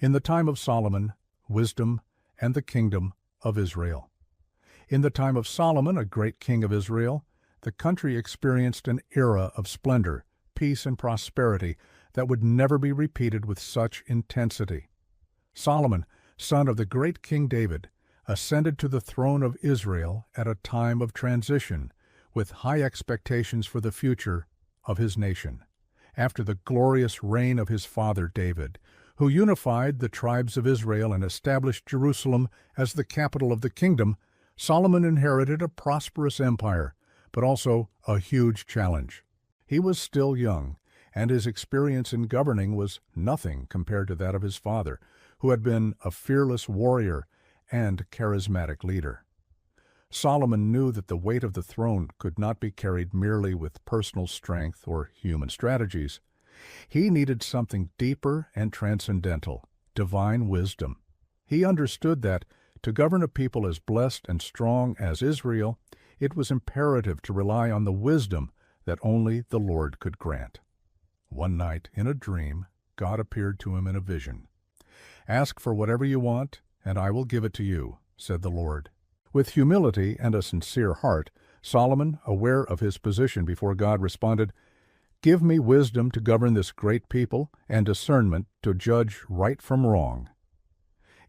In the time of Solomon, wisdom and the kingdom of Israel. In the time of Solomon, a great king of Israel, the country experienced an era of splendor, peace, and prosperity that would never be repeated with such intensity. Solomon, son of the great King David, ascended to the throne of Israel at a time of transition, with high expectations for the future of his nation. After the glorious reign of his father David, who unified the tribes of Israel and established Jerusalem as the capital of the kingdom, Solomon inherited a prosperous empire, but also a huge challenge. He was still young, and his experience in governing was nothing compared to that of his father, who had been a fearless warrior and charismatic leader. Solomon knew that the weight of the throne could not be carried merely with personal strength or human strategies. He needed something deeper and transcendental, divine wisdom. He understood that, to govern a people as blessed and strong as Israel, it was imperative to rely on the wisdom that only the Lord could grant. One night, in a dream, God appeared to him in a vision. "Ask for whatever you want, and I will give it to you," said the Lord. With humility and a sincere heart, Solomon, aware of his position before God, responded, "Give me wisdom to govern this great people and discernment to judge right from wrong."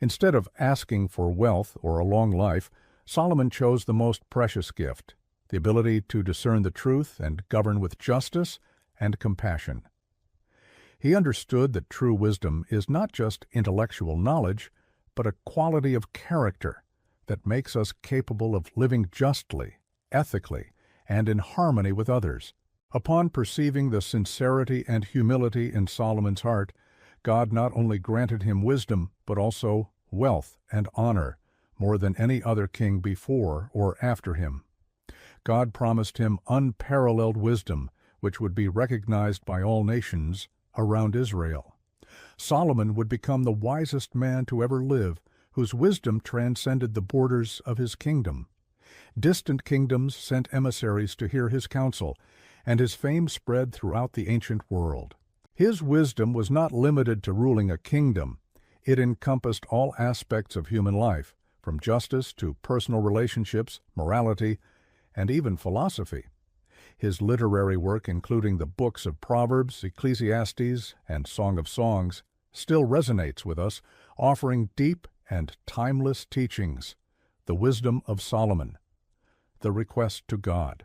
Instead of asking for wealth or a long life, Solomon chose the most precious gift, the ability to discern the truth and govern with justice and compassion. He understood that true wisdom is not just intellectual knowledge, but a quality of character that makes us capable of living justly, ethically, and in harmony with others. Upon perceiving the sincerity and humility in Solomon's heart, God not only granted him wisdom, but also wealth and honor, more than any other king before or after him. God promised him unparalleled wisdom, which would be recognized by all nations around Israel. Solomon would become the wisest man to ever live, whose wisdom transcended the borders of his kingdom. Distant kingdoms sent emissaries to hear his counsel, and his fame spread throughout the ancient world. His wisdom was not limited to ruling a kingdom. It encompassed all aspects of human life, from justice to personal relationships, morality, and even philosophy. His literary work, including the books of Proverbs, Ecclesiastes, and Song of Songs, still resonates with us, offering deep and timeless teachings. The wisdom of Solomon. The request to God.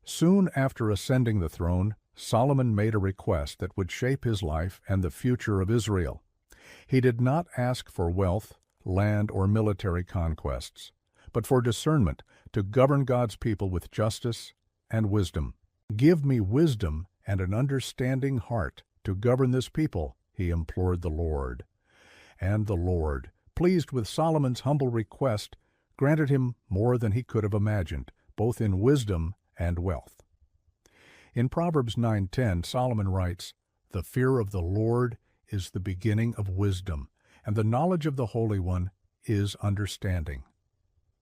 Soon after ascending the throne, Solomon made a request that would shape his life and the future of Israel. He did not ask for wealth, land, or military conquests, but for discernment to govern God's people with justice and wisdom. "Give me wisdom and an understanding heart to govern this people," he implored the Lord. And the Lord, pleased with Solomon's humble request, granted him more than he could have imagined, both in wisdom and wealth. In Proverbs 9:10, Solomon writes, "The fear of the Lord is the beginning of wisdom, and the knowledge of the Holy One is understanding."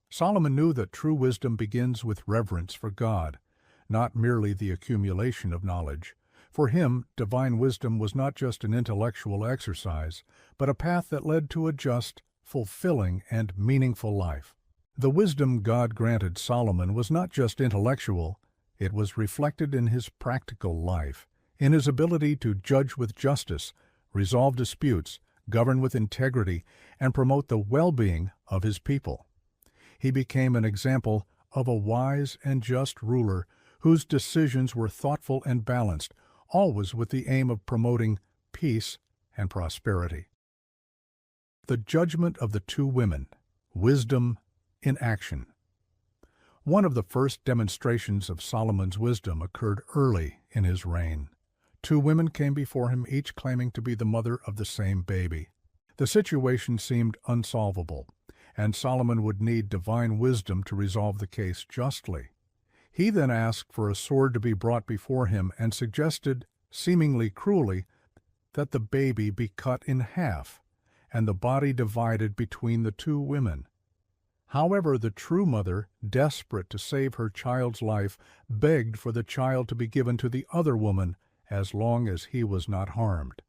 Solomon knew that true wisdom begins with reverence for God, not merely the accumulation of knowledge. For him, divine wisdom was not just an intellectual exercise, but a path that led to a just, fulfilling, and meaningful life. The wisdom God granted Solomon was not just intellectual, it was reflected in his practical life, in his ability to judge with justice, resolve disputes, govern with integrity, and promote the well-being of his people. He became an example of a wise and just ruler whose decisions were thoughtful and balanced, always with the aim of promoting peace and prosperity. The judgment of the two women, wisdom in action. One of the first demonstrations of Solomon's wisdom occurred early in his reign. Two women came before him, each claiming to be the mother of the same baby. The situation seemed unsolvable, and Solomon would need divine wisdom to resolve the case justly. He then asked for a sword to be brought before him and suggested, seemingly cruelly, that the baby be cut in half and the body divided between the two women. However, the true mother, desperate to save her child's life, begged for the child to be given to the other woman as long as he was not harmed.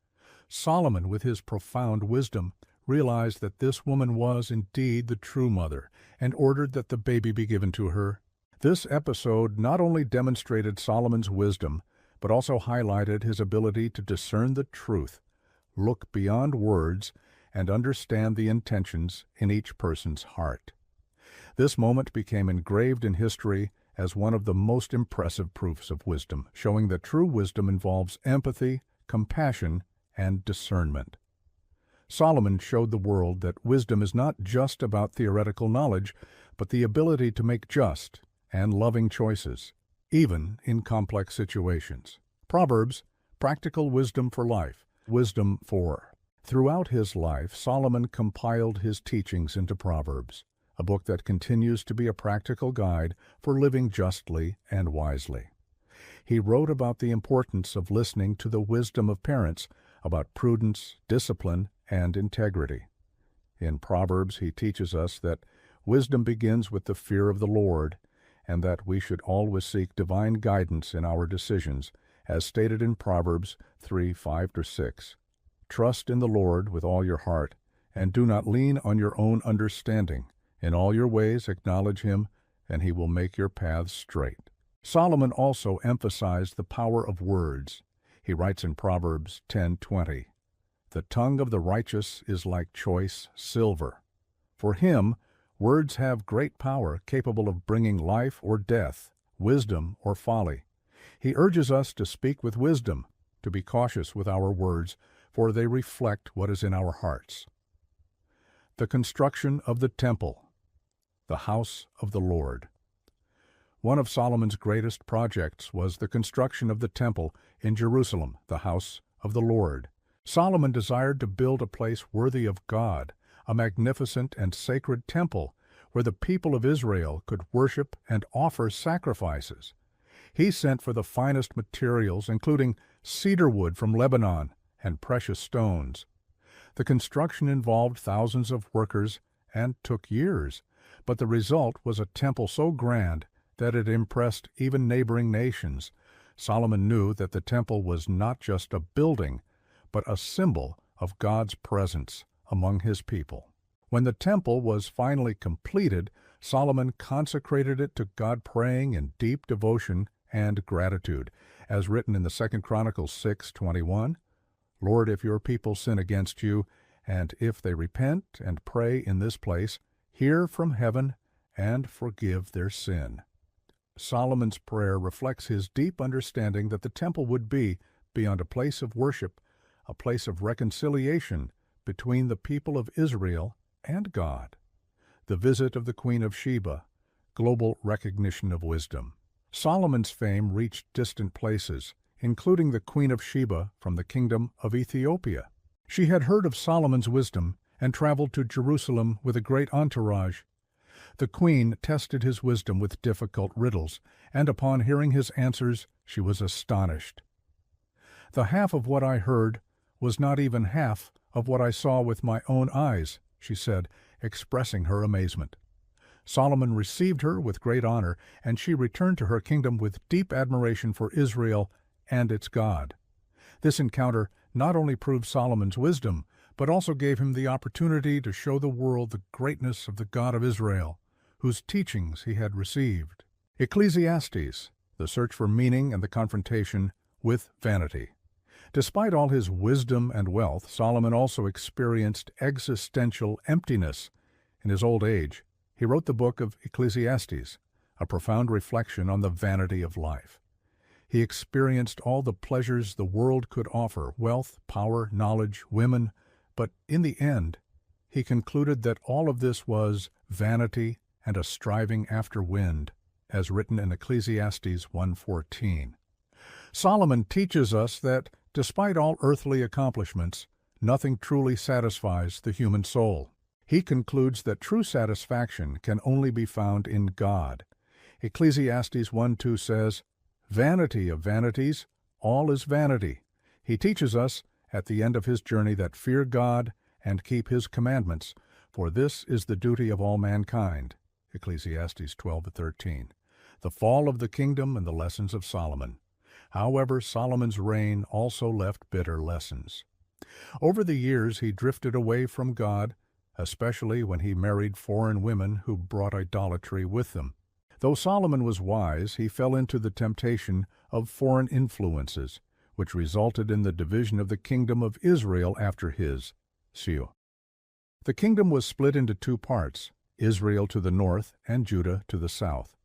Solomon, with his profound wisdom, realized that this woman was indeed the true mother and ordered that the baby be given to her. This episode not only demonstrated Solomon's wisdom, but also highlighted his ability to discern the truth, look beyond words, and understand the intentions in each person's heart. This moment became engraved in history as one of the most impressive proofs of wisdom, showing that true wisdom involves empathy, compassion, and discernment. Solomon showed the world that wisdom is not just about theoretical knowledge, but the ability to make just and loving choices, even in complex situations. Proverbs, practical wisdom for life. Wisdom 4. Throughout his life, Solomon compiled his teachings into Proverbs, a book that continues to be a practical guide for living justly and wisely. He wrote about the importance of listening to the wisdom of parents, about prudence, discipline, and integrity. In Proverbs, he teaches us that wisdom begins with the fear of the Lord, and that we should always seek divine guidance in our decisions, as stated in Proverbs 3:5-6. Trust in the Lord with all your heart, and do not lean on your own understanding. In all your ways acknowledge him, and he will make your paths straight. Solomon also emphasized the power of words. He writes in Proverbs 10:20, "The tongue of the righteous is like choice silver. For him, words have great power, capable of bringing life or death, wisdom or folly." He urges us to speak with wisdom, to be cautious with our words, for they reflect what is in our hearts. The construction of the temple, the house of the Lord. One of Solomon's greatest projects was the construction of the temple in Jerusalem, the house of the Lord. Solomon desired to build a place worthy of God, a magnificent and sacred temple where the people of Israel could worship and offer sacrifices. He sent for the finest materials, including cedar wood from Lebanon and precious stones. The construction involved thousands of workers and took years, but the result was a temple so grand that it impressed even neighboring nations. Solomon knew that the temple was not just a building, but a symbol of God's presence among his people. When the temple was finally completed, Solomon consecrated it to God, praying in deep devotion and gratitude, as written in the 2 Chronicles 6:21, "Lord, if your people sin against you, and if they repent and pray in this place, hear from heaven and forgive their sin." Solomon's prayer reflects his deep understanding that the temple would be, beyond a place of worship, a place of reconciliation between the people of Israel and God. The visit of the Queen of Sheba, global recognition of wisdom. Solomon's fame reached distant places, including the Queen of Sheba from the kingdom of Ethiopia. She had heard of Solomon's wisdom and traveled to Jerusalem with a great entourage. The queen tested his wisdom with difficult riddles, and upon hearing his answers, she was astonished. "The half of what I heard was not even half of what I saw with my own eyes," she said, expressing her amazement. Solomon received her with great honor, and she returned to her kingdom with deep admiration for Israel and its God. This encounter not only proved Solomon's wisdom, but also gave him the opportunity to show the world the greatness of the God of Israel, whose teachings he had received. Ecclesiastes, the search for meaning and the confrontation with vanity. Despite all his wisdom and wealth, Solomon also experienced existential emptiness. In his old age, he wrote the book of Ecclesiastes, a profound reflection on the vanity of life. He experienced all the pleasures the world could offer, wealth, power, knowledge, women, but in the end, he concluded that all of this was vanity and a striving after wind, as written in Ecclesiastes 1:14. Solomon teaches us that, despite all earthly accomplishments, nothing truly satisfies the human soul. He concludes that true satisfaction can only be found in God. Ecclesiastes 1:2 says, "Vanity of vanities, all is vanity." He teaches us, at the end of his journey, that fear God and keep his commandments, for this is the duty of all mankind. Ecclesiastes 12:13. The fall of the kingdom and the lessons of Solomon. However, Solomon's reign also left bitter lessons. Over the years, he drifted away from God, especially when he married foreign women who brought idolatry with them. Though Solomon was wise, he fell into the temptation of foreign influences, which resulted in the division of the kingdom of Israel after his seal. The kingdom was split into two parts, Israel to the north and Judah to the south.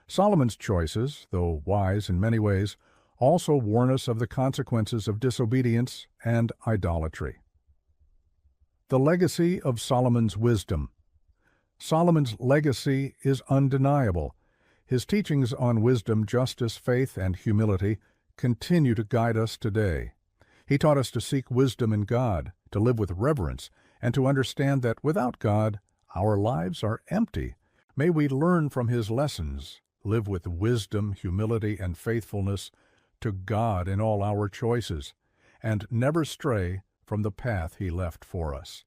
Solomon's choices, though wise in many ways, also warn us of the consequences of disobedience and idolatry. The legacy of Solomon's wisdom. Solomon's legacy is undeniable. His teachings on wisdom, justice, faith, and humility continue to guide us today. He taught us to seek wisdom in God, to live with reverence, and to understand that without God, our lives are empty. May we learn from his lessons, live with wisdom, humility, and faithfulness to God in all our choices, and never stray from the path he left for us.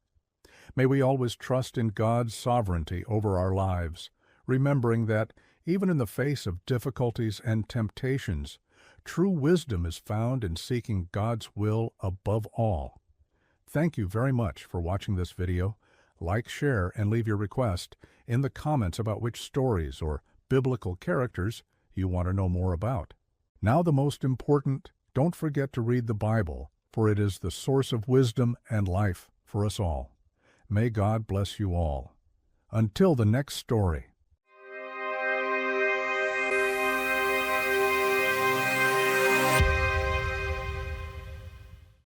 May we always trust in God's sovereignty over our lives, remembering that even in the face of difficulties and temptations, true wisdom is found in seeking God's will above all. Thank you very much for watching this video. Like, share, and leave your request in the comments about which stories or biblical characters you want to know more about. Now the most important, don't forget to read the Bible, for it is the source of wisdom and life for us all. May God bless you all. Until the next story.